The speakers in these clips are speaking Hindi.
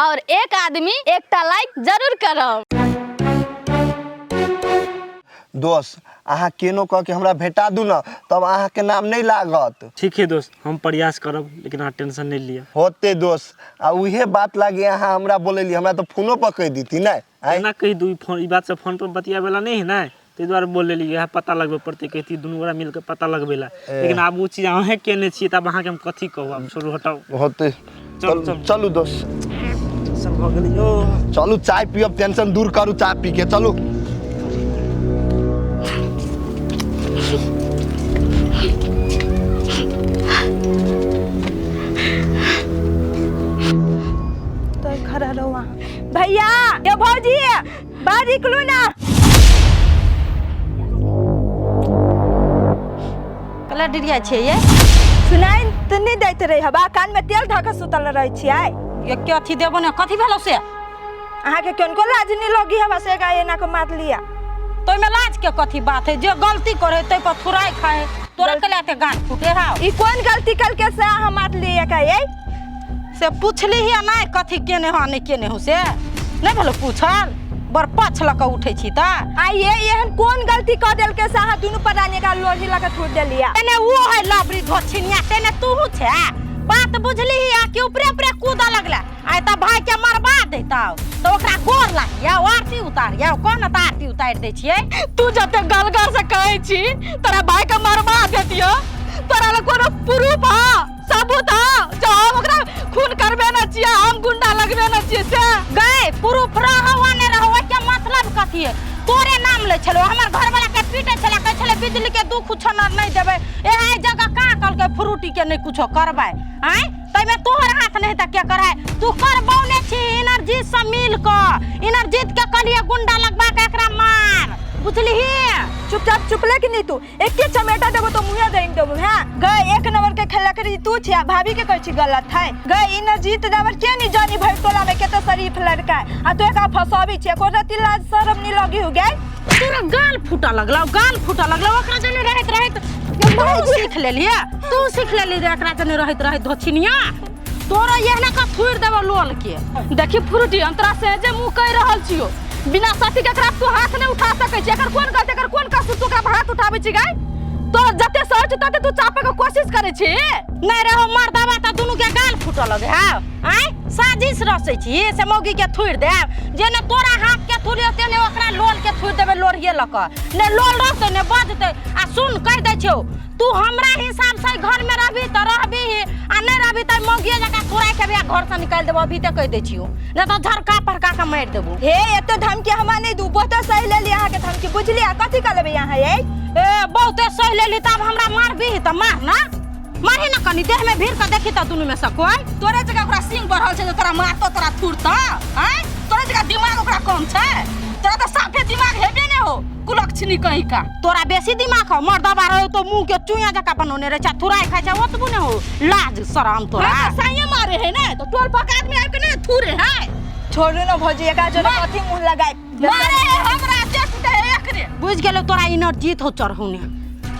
और एक आदमी एकटा लाइक जरूर करब। दोस्त अहाँ केनो कह के हमरा भेटा दू ना तब अहाँ के नाम नहीं लागत। ठीक है दोस्त, हम प्रयास करब, लेकिन अहाँ टेंशन नहीं लिया। होते दोस्त आ उहे बात लागे अहाँ हमरा बोलेली, हमरा तो फोनो पर कह दी ना ना कही दू फोन ई बात से फोन पर बतियावे ला नहीं है ना, ते द्वारा बोल लेली यह पता लगबे पड़ते कहती दुनू गोरा मिलके पता लगबेला। लेकिन अब वो चीज अहे केने छी तब अहाँ के हम कथी कहू, अब छोड़ू हटाओ। होते चलू दोस्त, सब हो गेलियो। चलू चाय पियब, टेंशन दूर करू चाय पी के चलू। भैया ये भौजी बाहर निकलो ना। कला डिरिया छे ये सुनाई त नहीं दैत रही हवा, कान में तेल धक सुतल रही छियै। ये क्या थी देबो ने कथी भेलो से? अहाँ के कोन को लाज नहीं लगी हवा से गाय ना को मार लिया। तो में लाज के कथी बात है? जे गलती करे ते पर थुराई खाए तोरा के लाते गांठ फूटे हां। ई कौन गलती कल के से हम मार लिया का ये से पूछली ही ना कथी केने हो नहीं केने हो से नहीं भेलो पूछल बर पछ लक उठै छी त आ ये एहन कौन गलती कर देल के से अहाँ दुनु पराने का लोढ़ी लगा छोड़ देलिया। एने वो है लबरी धोछिनिया तेने तू छे बात बुझली ही आ के ऊपरे ऊपरे कूदा लगला आय त भाई के मरबा देता तो ओकरा गोर लागिया आरती उतारिया कोन त आरती उतार दे छियै। तू जते गलगर से कहै छी तोरा भाई के मरबा देतियो, तोरा ल कोनो प्रूफ ह सबूत ह जो हम ओकरा खून करबे न छियै, हम गुंडा लगबे न छियै से गए प्रूफ रहवा ने रहवा के मतलब कथी है? तोरे नाम ले छलो हमर घर वाला के पीटे छला कह छले बिजली के दू कुछ नहीं देबे एहे जगह का कल के फ्रूटी के नहीं कुछो करबै हैं तै में तोहर हाथ नहीं त के करे तू करबौने छी एनर्जी से मिल क एनर्जी के कलिए गुंडा लगबा के एकरा मार बुझली ही। चुपचाप चुपले कि नहीं तू एक के चमेटा देबो तो मुंह देंग देबो। हां गए एक नंबर के खेला करी तू छिया, भाभी के कहै छी गलत है। गए एनर्जी त देवर के नहीं जानी भाई टोला में केते शरीफ लड़का आ तू एकरा फसाबी छिया, को रति लाज शरम नहीं लगी हो गए। तोरा गाल फूटा लगला ओकरा जने रहत तू सीख लेलिए तू सीख लेली रे एकरा जने रहत धोछिनिया तोरा यहना का थुर देबो लोल के। देखी फ्रूटी अंतरा से जे मुंह कह रहल छियो बिना साथी के खराब तू हाथ नहीं उठा सकै छै। एकर कोन गलती एकर कोन कसूर तू का हाथ उठाबै छी गई? तो जते सोच तते तू चापे के कोशिश करे छी। नहीं रहो मर्दावा त दुनु के गाल फूटा लगे हां आय साजिश रसै छी से मौगी के थुर दे जेने तोरा हाथ के थुरियो तेने ओकरा लोल के थुर देबे लोरिए लक ने लोल रहते ने बजते आ सुन कह दे छौ तू हमरा हिसाब से घर में रहबी त रहबी आ नहीं रहबी त मौगी जका थुराई के बिया घर से निकाल देबो अभी त कह दे छियो न त झरका पड़का के मार देबो। हे एते धमकी हमरा नहीं दू, बहुत सही ले लिया के धमकी बुझलिया कथि कर लेबे यहां ये ए बहुते सही लेली तब हमरा मारबी त मार ना मारे ना कनी देह में भीड़ का देखी त दुनु में से कोई तोरे जगह ओकरा सिंह बढ़ल छै तोरा मारतो तोरा थुरता हैं। तोरे जगह दिमाग ओकरा कम छै, तोरा त साफे दिमाग हेबे ने हो कुलक्षणी कहीं का। तोरा बेसी दिमाग हो मर्दाबा रहो तो मुंह के चुइया जका बनोने रे चा थुराई खाइ जा ओतबु ने हो लाज शरम तोरा साइए मारे है ना तो टोल पक आदमी आके ने थुरे है। छोड़ू ना भौजी एका जो कथि मुंह लगाई मारे हमरा चट दे एकरे बुझ गेलो तोरा एनर्जी हो चढ़ौने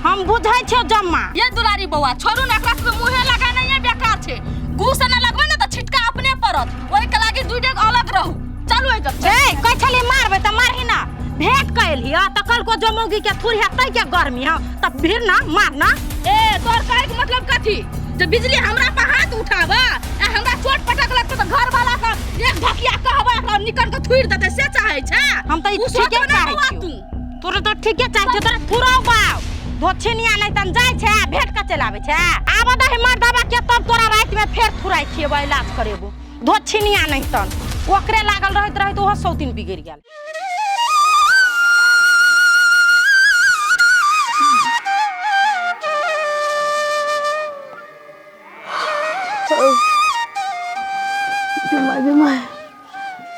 हम बुझाइ छ जम्मा। ये दुलारी बौआ छोड़ू ना एकरा से मुंहे लगा नहीं बेकार छे, घूस ना लगबे ना त छिटका अपने पड़त ओइ के लागी दुइ डेग अलग रहू। चलू ए जब ए कह छली मारबे त मारही ना भेंट कैल हिया त कल को जमोगी के थुरिया तै के गर्मी ह त भीड़ ना मारना। ए तोर कहे के मतलब कथी जे बिजली हमरा पे हाथ उठावा आ हमरा चोट पटक लगत त घर वाला का एक धकिया कहबा एकरा निकल के थुर देते से चाहे छै। हम त ठीके चाहे छी तोरे त ठीके चाहे छ तोरा थुराबा धोछिनिया नहीं तन जाय छै भेंट के चलावे छै आब दही मर्दाबा के तब तोरा रात में फेर थुराई खिएबो इलाज करेबो धोछिनिया नहीं तन ओकरे लागल रहत ओहो सौतीन बिगड़ गेल।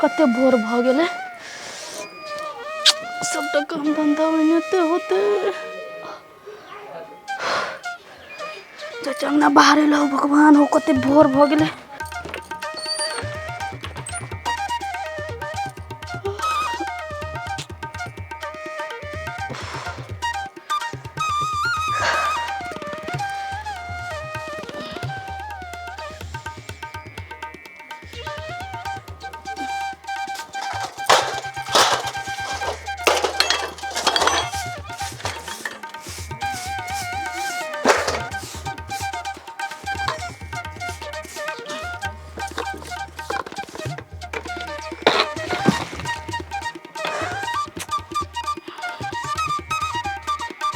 कते भोर भ गेले सबटा काम धंधा होते होते चंगना बाहर लो भगवान हो कते भोर भ गेले।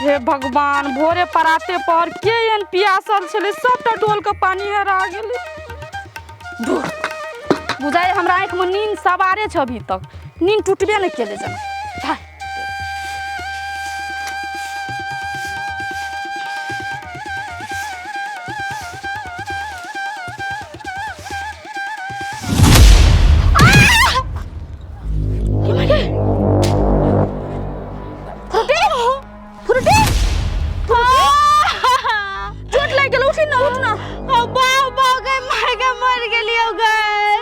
हे भगवान भोरे पराते पर के एन पियासल छले सबटा डोल के पानी हेरा गेले। दूर बुझाए हमरा आँख में नींद सवारे छ अभी तक नींद टूटबे नहीं केले जना। चोट लग गेल उठी ना उठना बाऊ बाऊ गए मार के मर गेलियो गए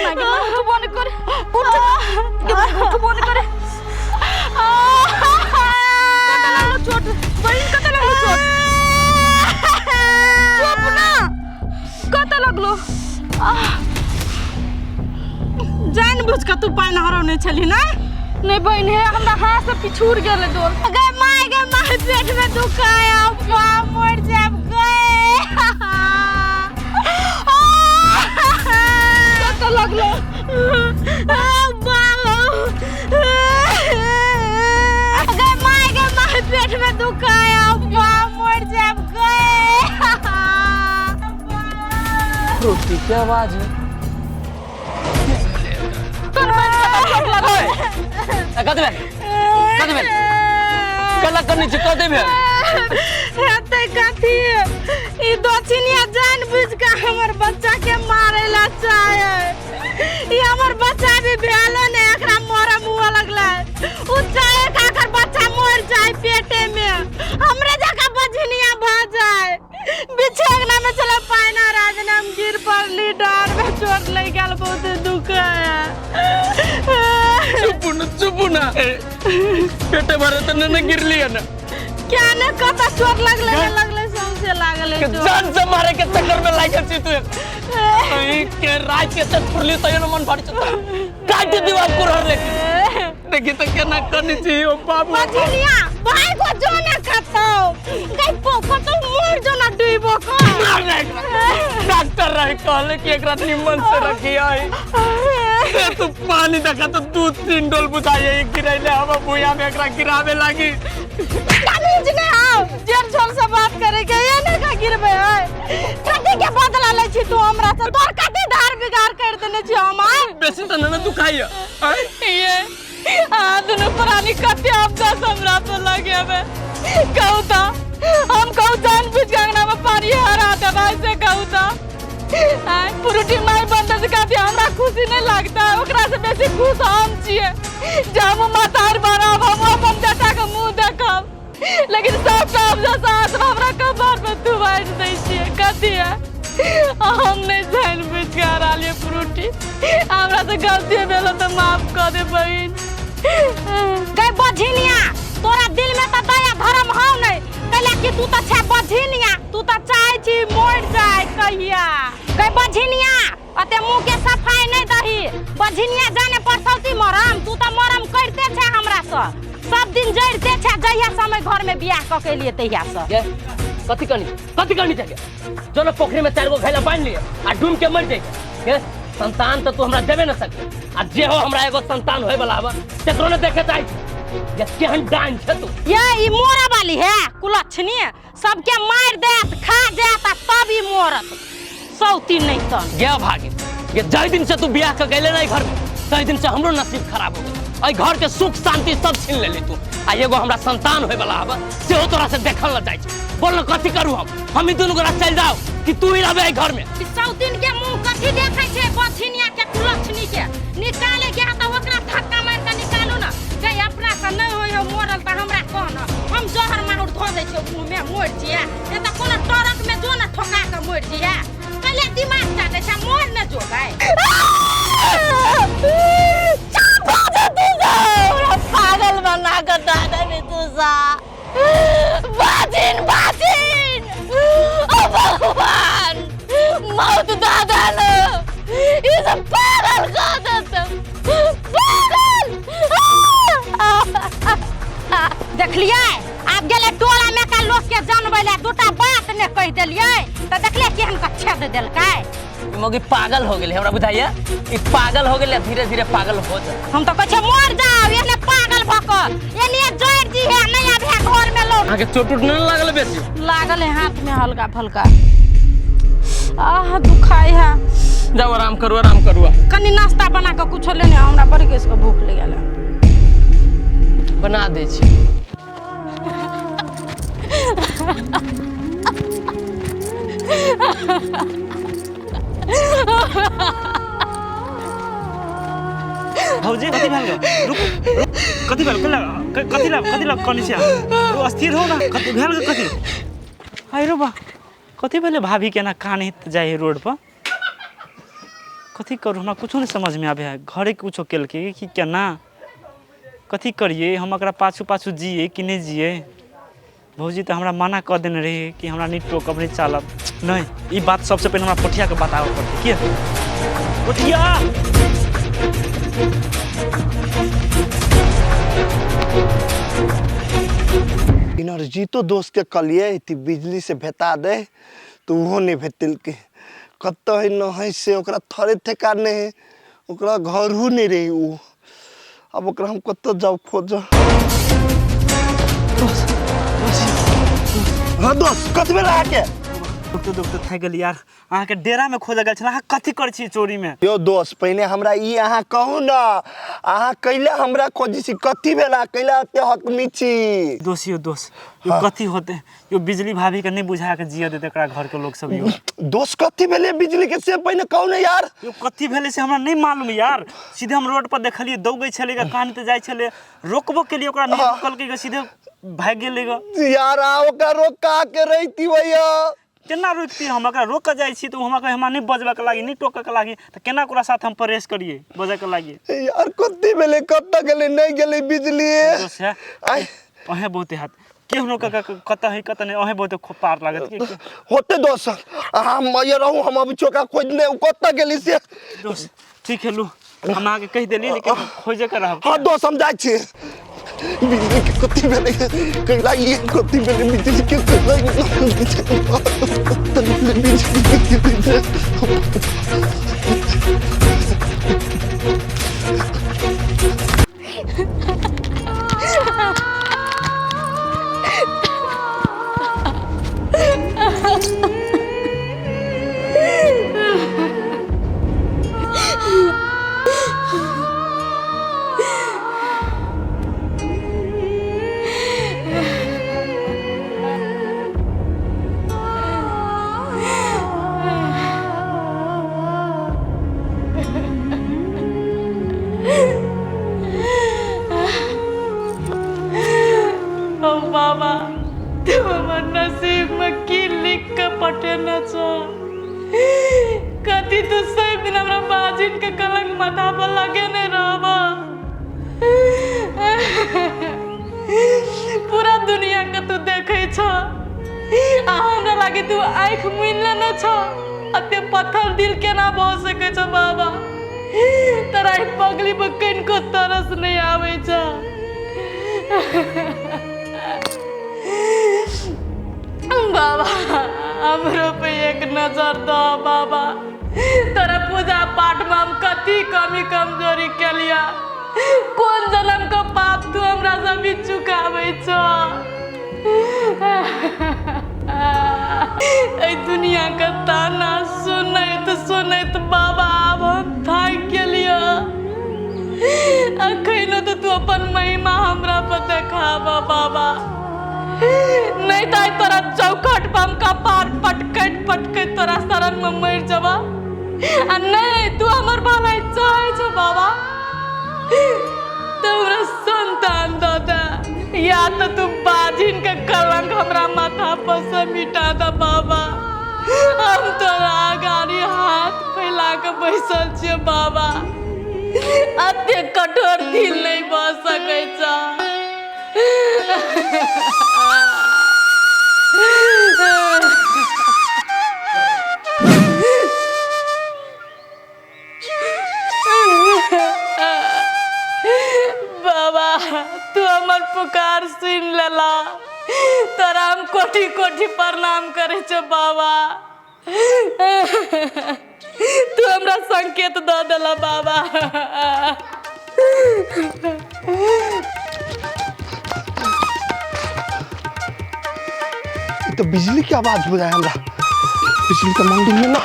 उठ बंद करे उठ बंद करे कता लागलो चोट बहिन कता लागलो चोट चुप ना कता लागलो जानबूझ के तू पानी हरौने छली ना। नहीं बहन है हमरा हाथ से पिछुड़ गेल डोल गए माय पेट में दुखाया बाप मर जाब गए कता लागलो गए माय पेट में दुखाया बाप मर जाब गए। रोटी की आवाज है। कला करनी चाहिए कदे में हेते कथी ई दोछिनिया जानबूझ के हमर बच्चा के मारे ला चाहे ई हमर बच्चा भी भेलो ने एकरा मरम हुआ लगला उ चाहे काकर बच्चा मर जाए पेटे में हमरे जगह बजनिया भ जाए बिछेगना में चले पाइना राजनाम गिर पड़ली डार में चोट लग गेल बहुत दुख है। चुप ना पेटे भरे तो न गिरली है ना क्या ने कता चोट लगले सौंसे लागले के जान से मारे के चक्कर में लागल छी तू ए के रात के तक फुरली तो न मन फाड़ चता काट दीवार को हर लेके देखी तो केना करनी चाहिए ओ बाप बजनिया भाई को जो ना खातो गई पोको तो मोर जो ना डुइबो को डॉक्टर रहे कहले कि एकरा निमन से रखी आई तू पानी देखा तो 2-3 डोल बुझाए गिरैले हम भुइया में एकरा गिरावे लागी कानीज ने आओ जेर छोर से बात करे के ये ना का गिरबे है कथि के बदला ले छी तू हमरा से तोर कथि धार बिगाड़ कर देने छी हम बेसी तो न दुखाई ये दोनों पुरानी कथि आपदा हमरा पे लगे बे कहू था हम कहू जान बुझ के अंगना में पानी हरा दे भाई से कहू था पुरुटी माई बंद से कहती हमरा खुशी नहीं लगता है ओकरा से बेसी खुश हम छिए जब मातार बनाब हम अपन बेटा के मुंह देखब लेकिन सब काम जो सास हमरा कबर पे तू बैठ दै छिए कथि है हम नहीं जान बुझ के हरा लिए पुरुटी हमरा से गलती भेलो तो माफ कर दे बहन। गई बझिनिया तोरा दिल में तो दया धर्म हौ नहीं कहला कि तू तो छे बझिनिया तू तो चाहे छी मर जाए कहिया। गई बझिनिया अते मुंह के सफाई नहीं दही बझिनिया जाने परसौती मरम तू तो मरम करते छे हमरा से सब दिन जड़ते छे जहिया समय घर में बियाह क के लिए तहिया से कथि करनी चाहिए जो ना पोखरी में 4 गो घैला बांध लिए आ डूब के मर जाए के संतान तो तू हमरा देबे न सके आ जे हो हमरा एगो संतान होय वाला बा तेकरो ने देखे चाहि ये केहन डांस है तू ये ई मोरा वाली है कुलछनी सबके मार देत खा जात तब ई मोरत सौती नहीं तन गया भागे ये जाय दिन से तू बियाह के गइले नहीं घर में तई दिन से हमरो नसीब खराब हो गई आई घर के सुख शांति सब छीन लेली तू आ एगो हमरा संतान होय वाला बा सेहो तोरा से देखल न जाय छै बोल न कथि करू हम ई दुनु गोरा चल जाओ कि तू ही रहबे घर में सौतीन के मुंह कथि देखै छै बछिनिया के कुलछनी के निकाले के त ओकरा धक्का मार के निकालू ना जे अपना से नहीं होय मोरल त हमरा कहन हम जहर माहुर धो दै छै मुंह में मोर छिया ए त कोनो टरक में जो ना ठोका के मोर छिया पहले दिमाग चाटे छै मोर न जो भाई पागल बना के दादा में तू सा बाजिन ओ भगवान मौत दादा ने ये सब पागल कर देते पागल देख लिये आप गेले टोला में का लोग के जानबै ले दूटा बात ने कह देलिए त देखले केहन का छेद देलकै मोगी पागल हो गेले हमरा बुझाइए ई पागल हो गेले धीरे धीरे पागल हो जा हम तो कह मर जाओ एने पागल भक एने जड़ जी है नया भे घर में लौट। आगे चोट उठ नहीं लागल बेसी? लागल है हाथ में हल्का फल्का। आह दुखाई है। जाओ आराम करू। कनी नाश्ता बना के कुछ लेने हमरा बड़ी केस के भूख लग गेल। बना दे छी। भौजी कथी भेल रुक कथी भेल कथी लग कनिया रो अस्थिर हो ना कथी भेल कथी हाय रो बा कथी भेले भाभी के ना कानित जाए रोड पर कथी करू हमरा कुछो नहीं समझ में आवे है घरे कुछो केल के कि केना कथी करिए हम एकरा पाछू जिए कि नहीं जिए भौजी तो हमरा मना कर देने रहे कि हमरा नहीं टोकब नहीं चालब नहीं ई बात सबसे पहले हमरा पोठिया के बतावे पड़ते के पोठिया एनर्जी तो दोस्त के कलिए ती बिजली से भेता दे तो वो नहीं भेटिल के कत है न है से ओकरा थरे ठेकाने है ओकरा घर हु नहीं रही उ अब ओकरा हम कत जाओ खोज हाँ दोस्त कत में रहा के दुखते थक गेल यार अहाँ के डेरा में खोज गेल छल अहाँ कथी कर छी चोरी में यो दोस्त पहले हमरा ई अहाँ कहू ना अहाँ कैला हमरा खोजी छी कथी भेला कैला ते हकमी छी दोस्त यो कथी होते यो बिजली भाभी के नहीं बुझा के जिया देते एकरा घर के लोग सब यो दोस्त कथी भेले बिजली के से पहले कहू ना यार यो कथी भेले से हमरा नहीं मालूम यार सीधे हम रोड पर देखलिए दौगै छले कान पे जाय छले रोकबो के लिए ओकरा नहीं रोकल के सीधे भाग गेले यार आ ओकरा रोका के रहिती भैया केना रोकती हम एकरा रोक जाय छी तो हमरा नहीं बजबा के लागी नहीं टोक के लागी त केना ओकरा साथ हम प्रेस करिए बजे के लागी यार कथी भेले कत गेले नहीं गेले बिजली दोस्त है अहे बहुते हाथ केहनो कत है कत नहीं अहे बहुते पार लागत के होते दोस्त हम मैं रहूं हम अब चोका खोजने कत गेली से दोस्त ठीक है लो हम आगे कह देली लेकिन खोजे के रहब हां दोस्त हम जाय छी बिजली के कथी भेले कैला ये कथी भेले बिजली के बाबा तू हमर नसीब में की लिख के पटेना छ कथी तो सब दिन हमरा बाजिन के कलंक माथा पर लगे ने रहबा पूरा दुनिया के तू देखे छ आ हमरा लागे तू आँख मुनले न छ अते पत्थर दिल केना भ सके छ बाबा तोरा पगली पर कनको तरस नहीं आवे छ बाबा हमरो पे एक नजर दो बाबा तोरा पूजा पाठ में हम कथी कमी कमजोरी के लिया कौन जन्म का पाप तू हमरा से भी चुकावे छ ए दुनिया का ताना सुनैत बाबा अब हम थक गेलियो अखनो तो तू अपन महिमा हमरा पर देखावा बाबा नहीं तो तोरा चौखट पर का पार पटकट तोरा शरण में मर जावा आ नहीं तू हमर भलाई चाहे छ बाबा तोरा संतान दो दे या तो तू बाजिन के कलंक हमरा माथा पर से मिटा दे बाबा हम तोरा आगारी हाथ फैला के बैसल छियै बाबा अते कठोर दिल नहीं बस सकै छ बाबा तू हमर पुकार सुन लेला तोरा हम कोटि कोटि प्रणाम करे छ बाबा तू हमरा संकेत दे देला बाबा बिजली की आवाज बुझाए हमरा बिजली तो मंदिर में ना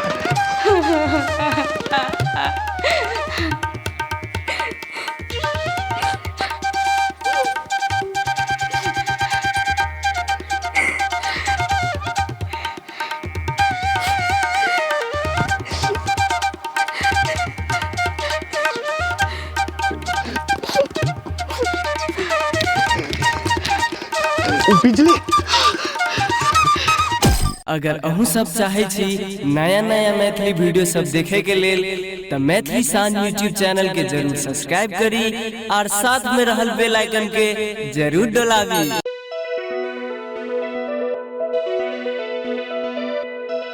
बिजली अगर अहू सब चाहे छी नया नया मैथिली वीडियो सब देखे के लेल तो मैथिली शान यूट्यूब चैनल के जरूर सब्सक्राइब करी और साथ में रहल बेल आइकन के जरूर दबावी।